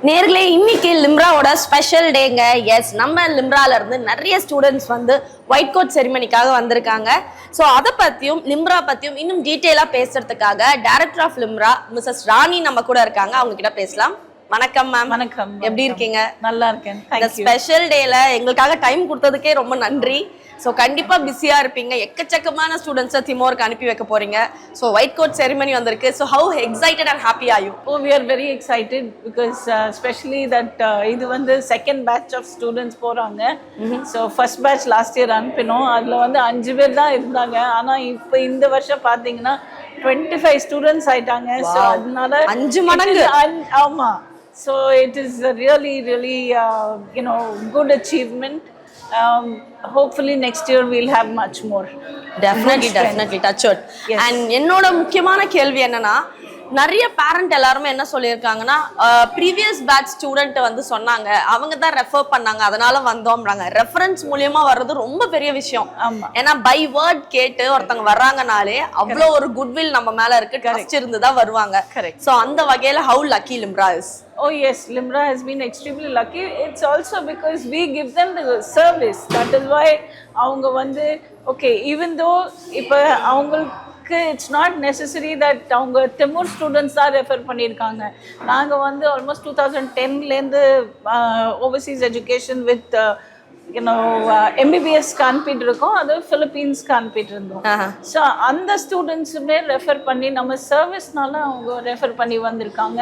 நேர்களே இன்னைக்கு லிம்ராவோட special டேங்க. S, நம்ம லிம்ரால இருந்து நிறைய ஸ்டூடெண்ட்ஸ் வந்து ஒயிட் கோட் செரிமனிக்காக வந்திருக்காங்க. ஸோ அதை பத்தியும் லிம்ரா பத்தியும் இன்னும் டீட்டெயிலா பேசுறதுக்காக டைரக்டர் ஆஃப் லிம்ரா மிஸ்ஸஸ் ராணி நம்ம கூட இருக்காங்க. அவங்க கிட்ட பேசலாம். வணக்கம் மேம். வணக்கம். எப்படி இருக்கீங்க? நல்லா இருக்கேன். இந்த ஸ்பெஷல் டேல எங்களுக்காக டைம் கொடுத்ததுக்கே ரொம்ப நன்றி. ஸோ கண்டிப்பா பிஸியா இருப்பீங்க. எக்கச்சக்கமான ஸ்டூடெண்ட்ஸை திமோருக்கு அனுப்பி வைக்க போறீங்க. ஸோ ஒயிட் கோட் செரிமனி வந்திருக்கு. So how excited and happy are you? We are very excited because especially that இது வந்து செகண்ட் பேட்ச் ஆஃப் ஸ்டூடெண்ட்ஸ் போறாங்க. So first batch last year அனுப்பினோம். அதுல வந்து 5 பேர் தான் இருந்தாங்க. ஆனா இப்போ இந்த வருஷம் பாத்தீங்கன்னா 25 ஸ்டூடெண்ட்ஸ் ஆயிட்டாங்க. ஸோ அதனால 5 மடங்கு. ஆமா. So it is a really good achievement. Hopefully next year we'll have much more. Definitely touch wood. Yes. And என்னோட முக்கியமான கேள்வி என்னன்னா, நிறைய பேரண்ட் எல்லாருமே என்ன சொல்லியிருக்காங்கன்னா, ப்ரீவியஸ் பேட்ச் ஸ்டூடெண்ட் வந்து சொன்னாங்க, அவங்க தான் ரெஃபர் பண்ணாங்க, அதனால வந்தோம்றாங்க. ரெஃபரன்ஸ் மூலியமா வர்றது ரொம்ப பெரிய விஷயம். ஏன்னா பை வேர்ட் கேட்டு ஒருத்தவங்க வர்றாங்கனாலே அவ்வளோ ஒரு குட்வில் நம்ம மேல இருக்கு, ட்ரஸ்ட் இருந்து தான் வருவாங்க. ஸோ அந்த வகையில how lucky Limra is? Oh yes, Limra has been extremely lucky. It's also because we give them the service. That is why avanga vandu okay, even though ipa avangalukku it's not necessary that avanga Timur students are refer pannirukanga. Naanga vandu almost 2010 la irundhu overseas education with MBBS கான்பிட் இருக்கும், அது Philippines கான்பிட் இருந்தோம். So அந்த ஸ்டூடெண்ட்ஸுமே refer பண்ணி நம்ம சர்வீஸ்னால அவங்க refer பண்ணி வந்திருக்காங்க.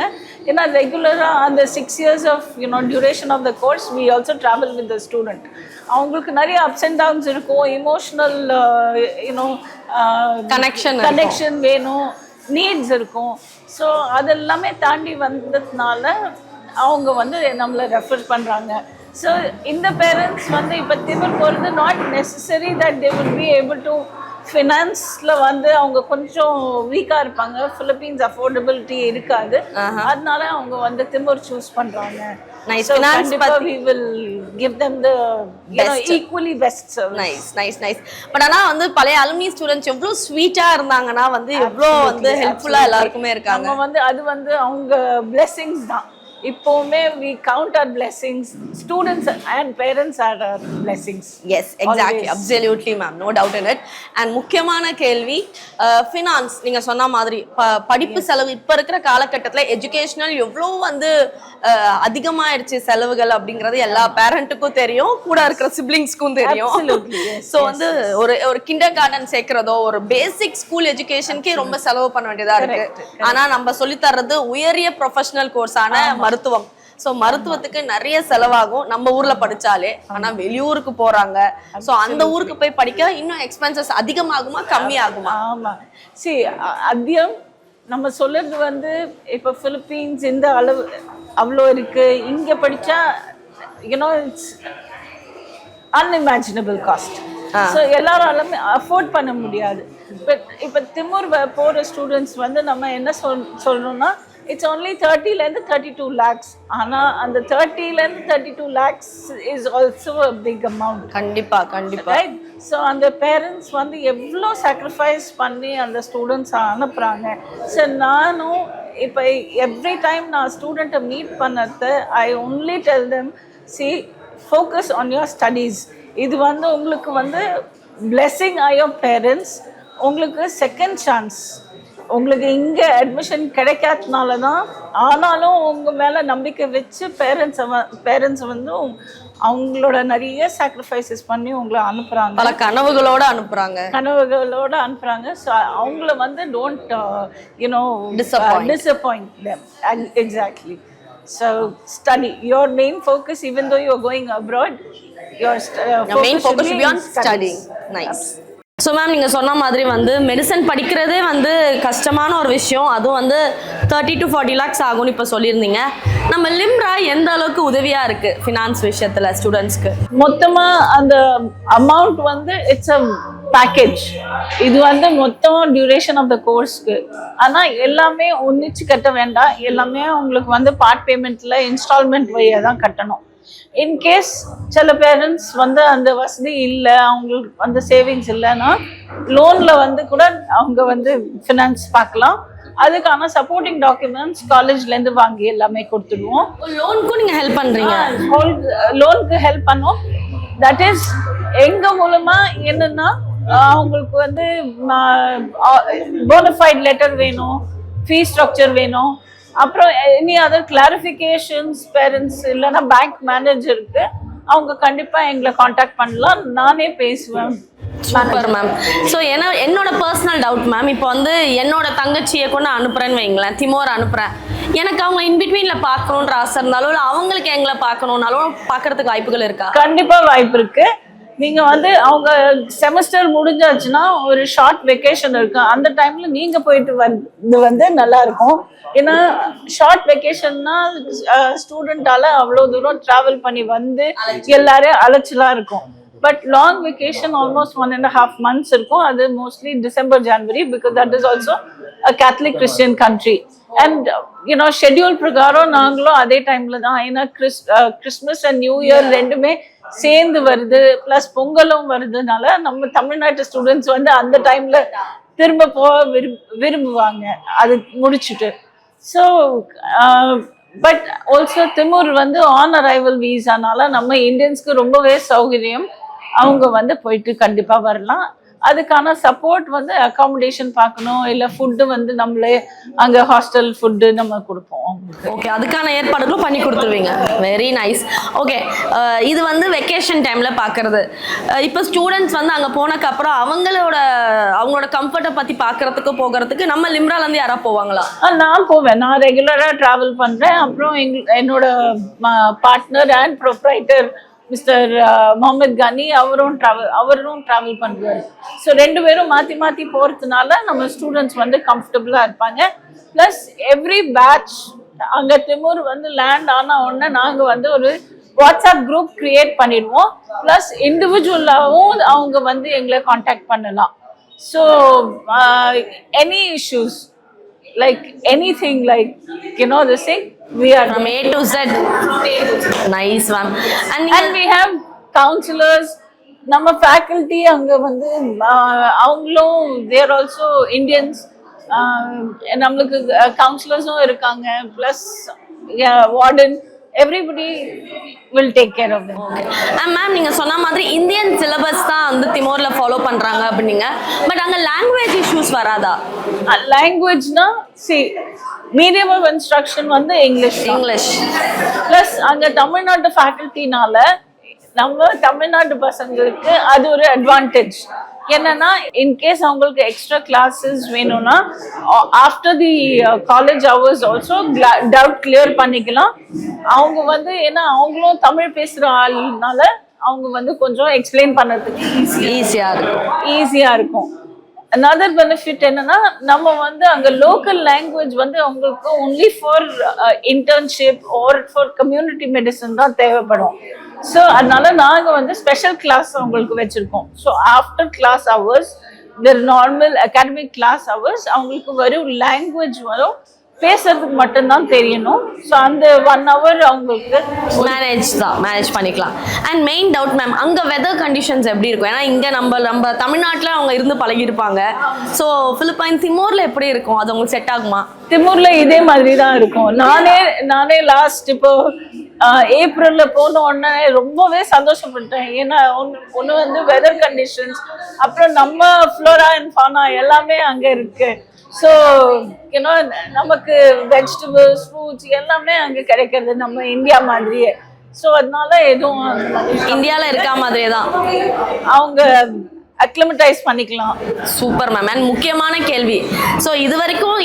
ஏன்னா ரெகுலராக அந்த 6 years of duration of the course we also travel with the student. அவங்களுக்கு நிறைய அப்ஸ் அண்ட் டவுன்ஸ் இருக்கும், இமோஷனல் கனெக்ஷன் வேணும், நீட்ஸ் இருக்கும். ஸோ அதெல்லாமே தாண்டி வந்ததுனால அவங்க வந்து நம்மளை ரெஃபர் பண்ணுறாங்க. So in the parents வந்து இப்ப திமிர் போறது not necessary that they would be able to ஃபினான்ஸ்ல வந்து அவங்க கொஞ்சம் வீக்கா இருப்பாங்க, பிலிப்பீன்ஸ் அஃபோர்டபிலிட்டி இருக்காது, அதனால அவங்க வந்து திமிர் சூஸ் பண்றாங்க. Nice. Finance but we will give them the equally best service. Nice. But ஆனா வந்து பழைய அலுமினி ஸ்டூடண்ட்ஸ் எவ்வளவு ஸ்வீட்டா இருந்தாங்கன்னா வந்து எவ்வளவு வந்து ஹெல்ப்ஃபுல்லா எல்லாருக்குமே இருக்காங்க. நம்ம வந்து அது வந்து அவங்க blessings தான். இப்போவுமே we count our blessings. Students and parents are our blessings. Yes, exactly. Always. Absolutely ma'am, no doubt in it. And முக்கியமான கேள்வி, ஃபினான்ஸ் நீங்க சொன்ன மாதிரி படிப்பு செலவு இப்ப இருக்கிற காலகட்டத்துல எஜுகேஷனல் எவ்வளவு வந்து அதிகமாயிடுச்சு செலவுகள் அப்படிங்கறது எல்லா பேரண்ட்டுக்கும் தெரியும், கூட இருக்கிற சிப்ளிங்ஸ்க்கும் தெரியும். ஸோ வந்து ஒரு கிண்டர் கார்டன் சேர்க்கிறதோ ஒரு பேசிக் ஸ்கூல் எஜுகேஷனுக்கே ரொம்ப செலவு பண்ண வேண்டியதா இருக்கு. ஆனா நம்ம சொல்லி தர்றது உயரிய ப்ரொஃபஷனல் கோர்ஸான மருத்துவம். சோ மருத்துவத்துக்கு நிறைய செலவாகும் நம்ம ஊர்ல படிச்சாலே. ஆனா வெளியூருக்கு போறாங்க, சோ அந்த ஊருக்கு போய் படிக்க இன்னும் எக்ஸ்பென்சஸ் அதிகமாகுமா கம்மியாகுமா? ஆமா, see அதிகம் நம்ம சொல்றது வந்து இப்ப பிலிப்பீன்ஸ் இந்த அளவு அவ்வளோ இருக்கு, இங்க படிச்சா இட்ஸ் unimaginable cost. ஸோ எல்லாராலுமே அஃபோர்ட் பண்ண முடியாது. பட் இப்போ திமுர் போகிற ஸ்டூடெண்ட்ஸ் வந்து நம்ம என்ன சொல்றோம்னா it's only 30 to 32 lakhs. ஆனால் அந்த 30 to 32 lakhs is also a big amount. கண்டிப்பா right? ஸோ அந்த பேரண்ட்ஸ் வந்து எவ்வளோ சாக்ரிஃபைஸ் பண்ணி அந்த ஸ்டூடெண்ட்ஸ் அனுப்புகிறாங்க. ஸோ நானும் இப்போ எவ்ரி டைம் நான் ஸ்டூடெண்ட்டை மீட் பண்ணது I only tell them, see focus on your studies. இது வந்து உங்களுக்கு வந்து blessing are your parents, உங்களுக்கு செகண்ட் சான்ஸ். உங்களுக்கு இங்கே அட்மிஷன் கிடைக்காதனால தான், ஆனாலும் உங்கள் மேலே நம்பிக்கை வச்சு பேரண்ட்ஸ் வந்து அவங்களோட நிறைய சாக்ரிஃபைசஸ் பண்ணி உங்களை அனுப்புகிறாங்க, பல கனவுகளோடு அனுப்புகிறாங்க. ஸோ அவங்கள வந்து don't disappoint them. Exactly. So study. Your main focus, even though you are going abroad, your main focus should be on studying. Nice. So ma'am நீங்கள் சொன்ன மாதிரி வந்து மெடிசன் படிக்கிறதே வந்து கஷ்டமான ஒரு விஷயம், அதுவும் வந்து 30 to 40 lakhs ஆகும்னு இப்போ சொல்லியிருந்தீங்க. நம்ம லிம்ரா எந்த அளவுக்கு உதவியாக இருக்குது ஃபினான்ஸ் விஷயத்தில் ஸ்டூடெண்ட்ஸ்க்கு? மொத்தமாக அந்த அமௌண்ட் வந்து இட்ஸ் அ பேக்கேஜ். இது வந்து மொத்தம் டியூரேஷன் ஆஃப் த கோர்ஸ்க்கு. ஆனால் எல்லாமே ஒன்றிச்சு கட்ட வேண்டாம், எல்லாமே உங்களுக்கு வந்து பார்ட் பேமெண்ட்டில் இன்ஸ்டால்மெண்ட் வழியாக தான் கட்டணும். இன்கேஸ் சில பேரண்ட்ஸ் வந்து அந்த வசதி இல்லை, அவங்களுக்கு வந்து சேவிங்ஸ் இல்லைன்னா லோனில் வந்து கூட அவங்க வந்து ஃபினான்ஸ் பார்க்கலாம். அதுக்கான சப்போர்ட்டிங் டாக்குமெண்ட்ஸ் காலேஜ்லேருந்து வாங்கி எல்லாமே கொடுத்துடுவோம். லோனுக்கும் நீங்க ஹெல்ப் பண்றீங்க? லோனுக்கு ஹெல்ப் பண்ணோம். தட் இஸ் எங்க மூலமா என்னன்னா அவங்களுக்கு வந்து போனஃபைட் லெட்டர் வேணும், ஃபீஸ் ஸ்ட்ரக்சர் வேணும், அப்புறம் எனி அதர் கிளாரிஃபிகேஷன்ஸ் பேரண்ட்ஸ் இல்லைன்னா பேங்க் மேனேஜருக்கு அவங்க கண்டிப்பா எங்களை காண்டாக்ட் பண்ணலாம். நானே பேசுவேன். Super ma'am. ஸோ என்னோட பர்சனல் டவுட் மேம், இப்போ வந்து என்னோட தங்கச்சியை கொண்டு அனுப்புறேன்னு வைங்களேன், திமோர் அனுப்புறேன், எனக்கு அவங்க இன்பிட்வீன்ல பார்க்கணுன்ற ஆசை இருந்தாலும் இல்லை அவங்களுக்கு எங்களை பார்க்கணுன்னாலும் பார்க்கறதுக்கு வாய்ப்புகள் இருக்கா? கண்டிப்பா வாய்ப்பு இருக்கு. நீங்க வந்து அவங்க செமஸ்டர் முடிஞ்சாச்சுன்னா ஒரு ஷார்ட் வெக்கேஷன் இருக்கு, அந்த டைம்ல நீங்க போயிட்டு வந்து நல்லா இருக்கும். ஏன்னா ஷார்ட் வெக்கேஷன்னா ஸ்டூடெண்டால அவ்வளோ தூரம் டிராவல் பண்ணி வந்து எல்லாரும் அலைச்சலா இருக்கும். But long vacation almost 1.5 months இருக்கும். அது mostly December January, because that is also a Catholic Christian country. And you know schedule பிரகாரம் நாங்களும் அதே டைம்ல தான், ஏன்னா கிறிஸ்மஸ் அண்ட் நியூ இயர் ரெண்டுமே சேர்ந்து வருது, பிளஸ் பொங்கலும் வருதுனால நம்ம தமிழ்நாட்டு ஸ்டூடெண்ட்ஸ் வந்து அந்த டைம்ல திரும்ப போக விரும்புவாங்க அது முடிச்சுட்டு. ஸோ பட் ஆல்சோ திமூர் வந்து ஆன் அரைவல் வீசானால நம்ம இந்தியன்ஸ்க்கு ரொம்பவே சௌகரியம். அவங்க வந்து போயிட்டு கண்டிப்பா வரலாம். அதுக்கான சப்போர்ட் வந்து அகாமடேஷன் பார்க்கணும், இல்லை ஃபுட்டு வந்து நம்மளே அங்கே ஹாஸ்டல் ஃபுட்டு நம்ம கொடுப்போம். ஓகே, அதுக்கான ஏற்பாடுகளும் பண்ணி கொடுத்துருவீங்க. Very nice. ஓகே, இது வந்து வெக்கேஷன் டைம்ல பார்க்கறது. இப்போ ஸ்டூடெண்ட்ஸ் வந்து அங்கே போனதுக்கப்புறம் அவங்களோட கம்ஃபர்ட்டை பற்றி பார்க்கறதுக்கு போகிறதுக்கு நம்ம லிம்ராலேருந்து யாராவது போவாங்களா? நான் போவேன். நான் ரெகுலராக ட்ராவல் பண்ணுறேன். அப்புறம் என்னோட partner and proprietor mister Mohammed Gani அவரும் ட்ராவல் பண்ணுவார். ஸோ 2 பேரும் மாற்றி மாற்றி போகிறதுனால நம்ம ஸ்டூடெண்ட்ஸ் வந்து கம்ஃபர்டபுளாக இருப்பாங்க. ப்ளஸ் எவ்ரி பேட்ச் அங்கே திமூர் வந்து லேண்ட் ஆன உடனே நாங்கள் வந்து ஒரு வாட்ஸ்அப் குரூப் கிரியேட் பண்ணிடுவோம். ப்ளஸ் இண்டிவிஜுவலாகவும் அவங்க வந்து எங்களை காண்டாக்ட் பண்ணலாம். So any issues like anything, like you know this thing, we are from A to Z. Nice ma'am. And we have counselors. நம்ம faculty அங்க வந்து அவங்களும் they are also Indians. நம்மளுக்கு counselors-உம் இருக்காங்க, plus warden, everybody will take care of them. Ma'am, நீங்க சொன்ன மாதிரி Indian syllabus தான் வந்து திமோர்ல ஃபாலோ பண்றாங்க அப்படிங்க. பட் அங்க லாங்குவேஜ் இஷ்யூஸ் வராதா? லாங்குவேஜ்னா மீடியம் ஆஃப் இன்ஸ்ட்ரக்ஷன் வந்து இங்கிலீஷ். பிளஸ் அங்க தமிழ்நாட்டு ஃபேக்கல்ட்டினால நம்ம தமிழ்நாட்டு பசங்களுக்கு அது ஒரு அட்வான்டேஜ். என்னன்னா இன்கேஸ் அவங்களுக்கு எக்ஸ்ட்ரா கிளாஸஸ் வேணும்னா after the college hours also doubt clear பண்ணிக்கலாம். அவங்க வந்து ஏன்னா அவங்களும் தமிழ் பேசுகிற ஆள்னால அவங்க வந்து கொஞ்சம் எக்ஸ்பிளைன் பண்ணுறதுக்கு ஈஸியாக இருக்கும். another benefit என்னன்னா நம்ம வந்து அங்க லோக்கல் லாங்குவேஜ் வந்து அவங்களுக்கு only for internship or for community medicine தான் தேவைப்படும். ஸோ அதனால நாங்கள் வந்து ஸ்பெஷல் கிளாஸ் அவங்களுக்கு வச்சுருக்கோம். So after class hours their normal academic class hours அவங்களுக்கு வரும் லாங்குவேஜ் வரும், பேசுறதுக்கு மட்டும்தான் தெரியணும். ஸோ அந்த 1 hour அவங்களுக்கு மேனேஜ் பண்ணிக்கலாம். அண்ட் மெயின் டவுட் மேம், அங்கே வெதர் கண்டிஷன்ஸ் எப்படி இருக்கும்? ஏன்னா இங்கே நம்ம தமிழ்நாட்டில் அவங்க இருந்து பழகிருப்பாங்க. ஸோ பிலிப்பைன் திமோரில் எப்படி இருக்கும்? அது உங்களுக்கு செட் ஆகுமா? திமோர்ல இதே மாதிரி தான் இருக்கும். நானே லாஸ்ட் இப்போ ஏப்ரல்ல போன உடனே ரொம்பவே சந்தோஷப்பட்டேன். ஏன்னா ஒன்று வந்து வெதர் கண்டிஷன்ஸ், அப்புறம் நம்ம ஃப்ளோரா அண்ட் ஃபானா எல்லாமே அங்கே இருக்கு. ஸோ யூனோ நமக்கு வெஜிடபிள்ஸ் ஃப்ரூட்ஸ் எல்லாமே அங்கே கிடைக்கிறது நம்ம இந்தியா மாதிரியே. ஸோ அதனால எதுவும் இந்தியாவில் இருக்க மாதிரியே தான் அவங்க அக்ளிமடைஸ் பண்ணிக்கலாம். Super ma'am. அண்ட் முக்கியமான கேள்வி, ஸோ இது வரைக்கும்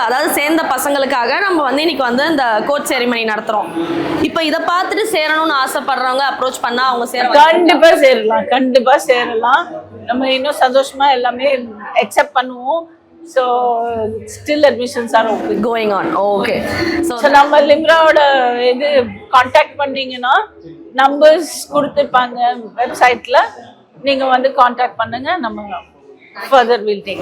அதாவது சேர்ந்த பசங்களுக்காக நம்ம வந்து இன்னைக்கு வந்து இந்த கோட் செரிமனி நடத்துகிறோம். இப்போ இதை பார்த்துட்டு சேரணும்னு ஆசைப்படுறவங்க அப்ரோச் பண்ணால் அவங்க கண்டிப்பாக சேரலாம். நம்ம இன்னும் சந்தோஷமா எல்லாமே அக்செப்ட் பண்ணுவோம். So still admissions are going on. Okay. So நம்ம லிம்ராவோட இது காண்டாக்ட் பண்ணீங்கன்னா நம்பர்ஸ் கொடுத்துருப்பாங்க வெப்சைட்ல, நீங்க வந்து காண்டாக்ட் பண்ணுங்க. நம்ம further will take.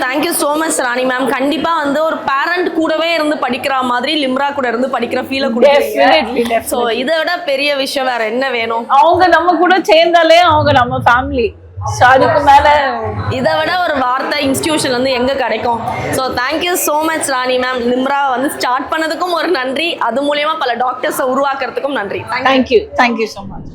Thank you so much Rani ma'am. கண்டிப்பா வந்து ஒரு பேரண்ட் கூடவே இருந்து படிக்கிற மாதிரி லிம்ரா கூட இருந்து படிக்கிற ஃபீலை கொடுக்குறீங்க. ஸோ இதை விட பெரிய விஷயம் வேற என்ன வேணும்? அவங்க நம்ம கூட சேர்ந்தாலே அவங்க நம்ம ஃபேமிலி. ஸோ அதுக்கு மேலே இதை விட ஒரு வார்த்தை இன்ஸ்டிடியூஷன் வந்து எங்க கிடைக்கும்? ஸோ தேங்க்யூ ஸோ மச் ராணி மேம். நிம்ரா வந்து ஸ்டார்ட் பண்ணதுக்கும் ஒரு நன்றி, அது மூலியமா பல டாக்டர்ஸை உருவாக்குறதுக்கும் நன்றி. Thank you so much.